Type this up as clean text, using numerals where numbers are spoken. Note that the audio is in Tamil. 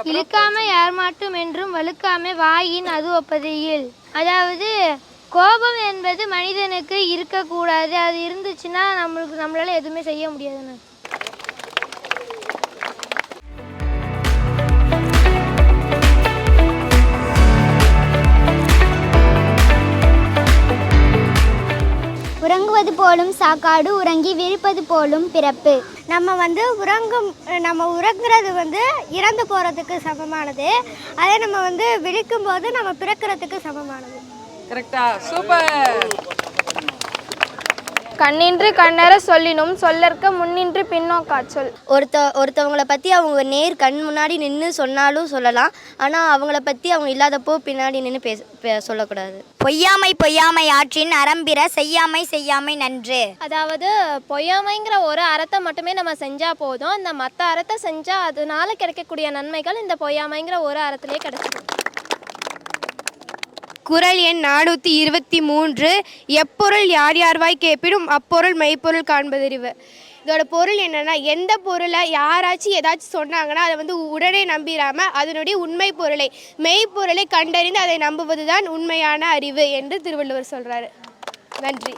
இழுக்காம ஏமாற்றும் என்றும் வழுக்காம வாயின் அது ஒப்பது இல். அதாவது கோபம் என்பது மனிதனுக்கு இருக்கக்கூடாது. அது இருந்துச்சுன்னா நம்மளால எதுவுமே செய்ய முடியாதுன்னு. உறங்குவது போலும் சாக்காடு, உறங்கி விழிப்பது போலும் பிறப்பு. நம்ம உறங்குறது இறந்து போகிறதுக்கு சமமானது. அதே நம்ம விழிக்கும் போது நம்ம பிறக்கிறதுக்கு சமமானது. கரெக்டா? சூப்பர். கண்ணின்று கண்ணற சொல்லினும் சொல்லற்க முன்னின்று பின்னோக்காச்சொல். ஒருத்தவங்களை பற்றி அவங்க கண் முன்னாடி நின்று சொன்னாலும் சொல்லலாம். ஆனால் அவங்கள பற்றி அவங்க இல்லாதப்போ பின்னாடி நின்று சொல்லக்கூடாது. பொய்யாமை ஆற்றின் அறம்பிற செய்யாமை நன்று. அதாவது பொய்யாமைங்கிற ஒரு அறத்தை மட்டுமே நம்ம செஞ்சால் போதும். இந்த மற்ற அறத்தை செஞ்சால் அதனால கிடைக்கக்கூடிய நன்மைகள் இந்த பொய்யாமைங்கிற ஒரு அறத்திலே கிடைச்சிடும். குறள் எண் 423. எப்பொருள் யார் யார்வாய் கேட்பினும் அப்பொருள் மெய்ப்பொருள் காண்பதறிவு. இதோட பொருள் என்னென்னா, எந்த பொருளை யாராச்சும் ஏதாச்சும் சொன்னாங்கன்னா அதை உடனே நம்பிடாமல் அதனுடைய உண்மை பொருளை மெய்ப்பொருளை கண்டறிந்து அதை நம்புவது தான் உண்மையான அறிவு என்று திருவள்ளுவர் சொல்கிறாரு. நன்றி.